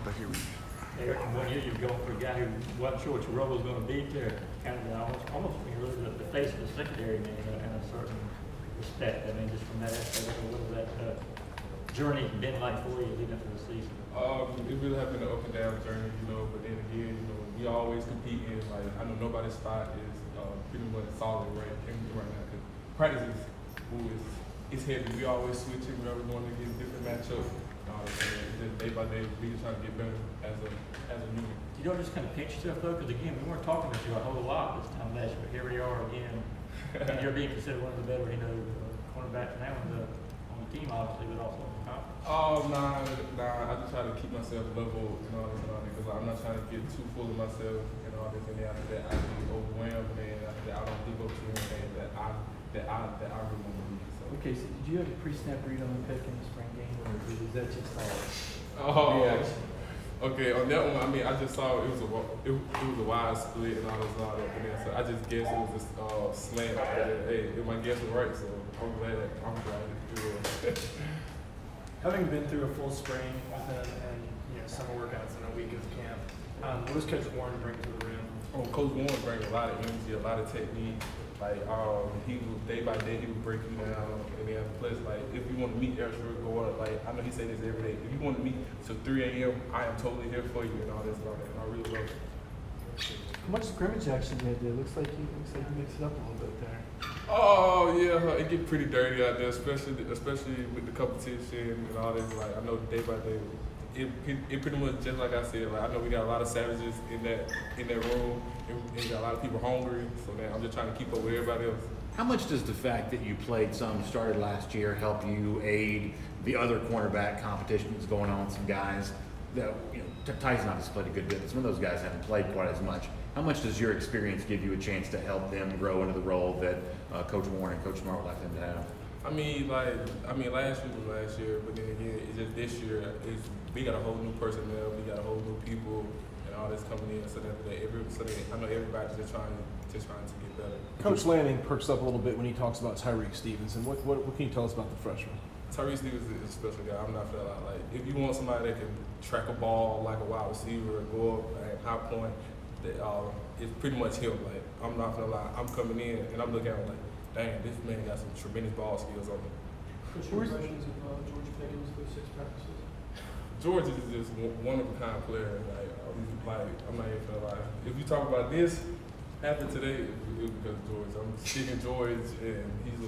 back here with you. Eric, 1 year you're going for a guy who wasn't sure what your role was going to be there, kind of almost when you're really the face of the secondary man in a certain respect. I mean, just from that aspect, what has that journey been like for you leading up to the season? It really has been an up and down journey, but then again, we always competing. Like, I know nobody's spot is pretty much solid right now because practice is heavy. We always switching. We always going to get different matchups. It's just day by day, we just trying to get better as a unit. You don't just kind of pinch yourself though, because again, we weren't talking about you a whole lot this time last year, but here we are again. And you're being considered one of the better, cornerbacks now on the team, obviously, but also in the conference. Nah. I just try to keep myself level and all this, because I'm not trying to get too full of myself and all this. And then after that, I get overwhelmed, and after that, I don't think up to anything that I really want to do. So. Okay, so did you have a pre-snap read on the pick in the spring game, or was that just Okay, on that one, I mean, I just saw it was a wide split and all that, and then so I just guessed it was a slant. Hey, if my guess was right, so I'm glad it was. Having been through a full spring with him and summer workouts and a week of camp, what does Coach Warren bring to the room? Coach Warren brings a lot of energy, a lot of technique. Like he will day by day he will break you down, and then plus like if you want to meet Eric Shore, like I know he say this every day. If you want to meet till 3 a.m., I am totally here for you and all this stuff. And I really love it. How much scrimmage action did there? Looks like you mixed it up a little bit there. Oh yeah, it get pretty dirty out there, especially with the competition and all this. Like I know day by day, it pretty much just like I said. Like I know we got a lot of savages in that room, and we got a lot of people hungry. So man, I'm just trying to keep up with everybody else. How much does the fact that you played started last year, help you aid the other cornerback competition that's going on with some guys that Tyson obviously played a good bit, but some of those guys haven't played quite as much. How much does your experience give you a chance to help them grow into the role that Coach Warren and Coach Smart would like them to have? I mean, last year was last year, but then again, it's just this year. We got a whole new personnel, we got a whole new people, and all this coming in. So I know everybody's just trying to get better. Coach Lanning perks up a little bit when he talks about Tyreek Stevenson. What can you tell us about the freshman? Tyreek Stevenson is a special guy. I'm not feeling like if you want somebody that can track a ball like a wide receiver and go up at high point, it's pretty much him. Like I'm not gonna lie, I'm coming in and I'm looking at him like, dang, this man got some tremendous ball skills on him. What's your impressions of George Pickens through 6 practices? George is just one of a kind player. Like I'm not even gonna lie. If you talk about this happened today, it was because of George. I'm sticking George, and he's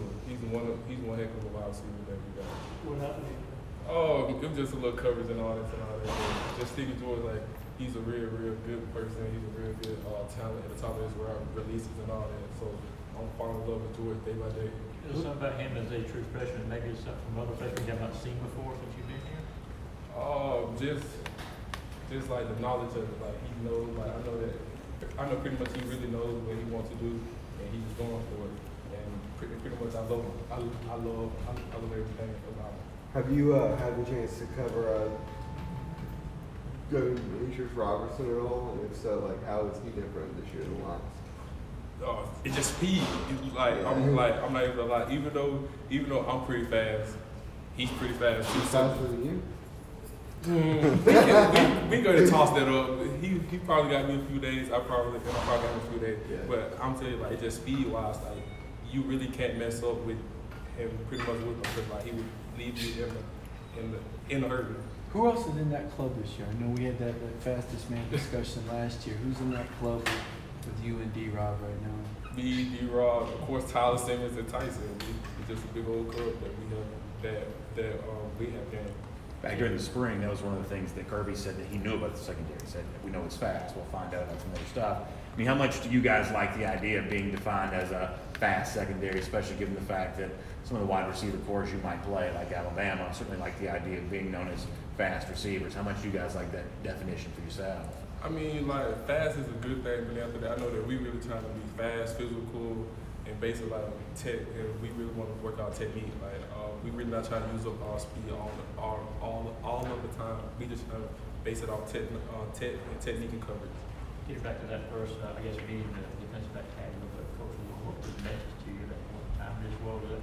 one heck of a wide receiver that we got. What happened? Oh, it was just a little coverage and all that. Just sticking George, like he's a real good person. He's a real good talent at the top of his releases and all that. So I'm falling in love with George day by day. Is there something about him as a true freshman? Maybe it's something from other freshmen you have not seen before since you've been here? Just like the knowledge of it. Like he knows. Like I know pretty much he really knows what he wants to do, and he's just going for it. And pretty much I love him. I love everything about him. Have you had the chance to cover Demetrius Robertson at all? And if so, like how is he different this year than last? It's just speed. I'm not even gonna lie. Even though I'm pretty fast, he's pretty fast too. Faster than you? We going to toss that up. He probably got me a few days. I probably got him a few days. Yeah. But I'm telling you, like just speed wise, like you really can't mess up with him. Pretty much with him because like he would leave you in the hurry. Who else is in that club this year? I know we had that fastest man discussion last year. Who's in that club with you and D-Rob right now? Me, D-Rob, of course, Tyler Simmons and Tyson. It's just a big old club that we have that we have gained. Back during the spring, that was one of the things that Kirby said that he knew about the secondary. He said, we know it's fast. We'll find out about some other stuff. I mean, how much do you guys like the idea of being defined as a fast secondary, especially given the fact that some of the wide receiver cores you might play, like Alabama, certainly like the idea of being known as fast receivers. How much do you guys like that definition for yourself? I mean, like, fast is a good thing, but after that, I know that we really trying to be fast, physical, and basically like tech, and we really want to work our technique. Like, we really not trying to use up our speed all of the time. We just trying to base it off technique and coverage. Get back to that first, I guess, meeting the defensive back tackle, but Coach, what was the message to you at that point in time? Just what was the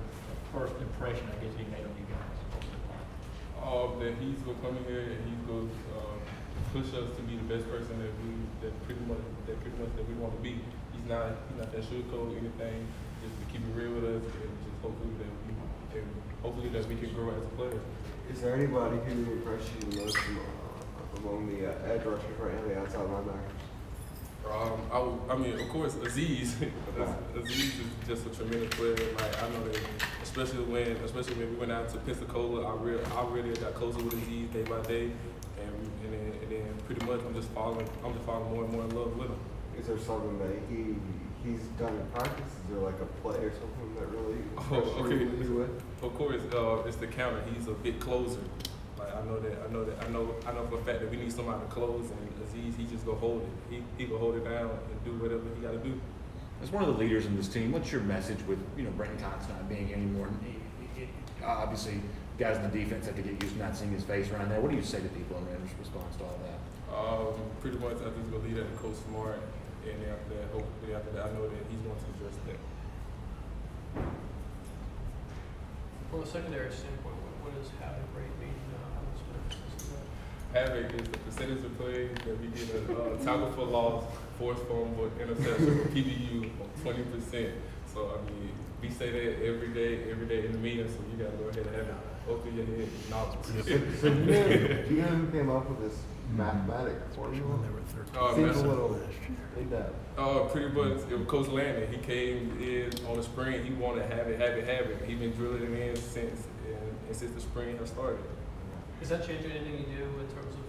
first impression, I guess, he made on you guys? That he's gonna come in here and he's gonna push us to be the best person that pretty much that we want to be. He's not that sugarcoat anything. Just to keep it real with us, and just hopefully that we can grow as a player. Is there anybody who impressed you the most among the edge rushers right now, the outside linebackers? I mean, of course, Aziz. Aziz is just a tremendous player. Like I know that, especially when we went out to Pensacola, I really got closer with Aziz day by day, and then pretty much I'm just falling more and more in love with him. Is there something that he's done in practice? Is there like a play or something that really impressed you with? Of course, it's the counter. He's a big closer. Like I know for a fact that we need somebody to close, and Aziz, he just go hold it. He go hold it down and do whatever he got to do. As one of the leaders in this team, what's your message with Brenton Cox not being here anymore? Obviously, guys in the defense have to get used to not seeing his face around there. What do you say to people in response to all that? Pretty much, I just believe that Coach Smart, and hopefully after that, I know that he's going to address that. From a secondary standpoint, what does havoc rate mean? How much difference is that? Havoc is the percentage of plays that we get a tackle for loss, forced fumble, interception, PBU on 20%. So I mean, we say that every day in the meeting. So you gotta go ahead and have it go through your head knowledge. So you know who came up with this mathematic formula? Seems a little in depth. Pretty much, it was Coach Landon. He came in on the spring. He wanted to have it. He's been drilling it in since the spring has started. Does that change anything you do in terms of,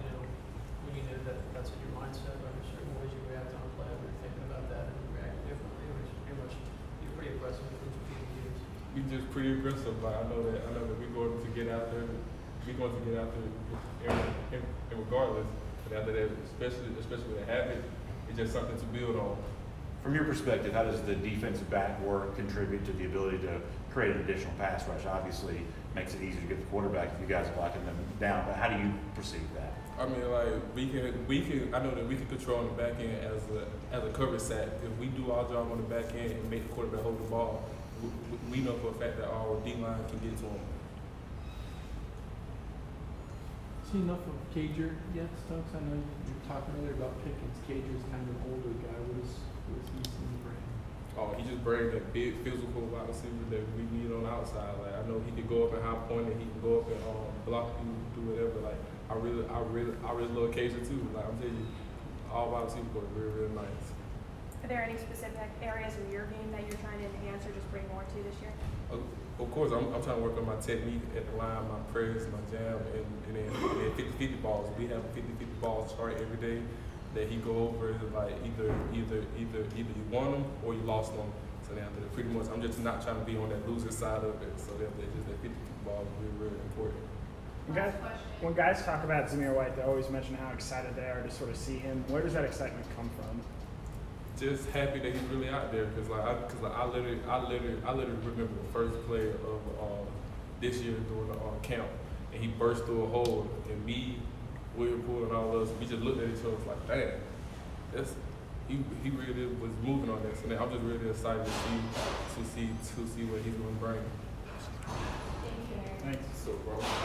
when you know that that's in your mindset, or certain ways you react on a play, or you're thinking about that and react differently, or is it pretty much, you're pretty aggressive in terms of being used? We just pretty aggressive. Like I know that we're going to get out there. We're going to get out there and regardless. But after that, especially with the habit, it's just something to build on. From your perspective, how does the defensive back work contribute to the ability to create an additional pass rush? Obviously, makes it easier to get the quarterback if you guys are locking them down. But how do you perceive that? I mean, like we can. I know that we can control on the back end as a cover sack. If we do our job on the back end and make the quarterback hold the ball, we know for a fact that our D line can get to him. See enough of Cager yet, Stokes? I know you were talking earlier about Pickens. Cager's kind of an older guy. What is he seeing bring? Oh, he just brings that big physical wide receiver that we need on the outside. Like I know he can go up and high point, and he can go up and block you, do whatever. Like I really love Cager too. Like I'm telling you, all wide receivers go really nice. Are there any specific areas of your game that you're trying to enhance or just bring more to this year? Of course, I'm trying to work on my technique at the line, my press, my jam, and then 50-50 balls. We have 50-50 balls chart every day that he go over. Like either you won them or you lost them. So then after that, pretty much, I'm just not trying to be on that loser side of it. So that just that 50-50 ball is really important. When guys talk about Zamir White, they always mention how excited they are to sort of see him. Where does that excitement come from? Just happy that he's really out there, because I literally remember the first play of this year during the camp, and he burst through a hole, and me, William Poole, and all of us, we just looked at each other like, damn, he really was moving on that. So now I'm just really excited to see what he's going to bring. Thank you. Thanks. So, bro.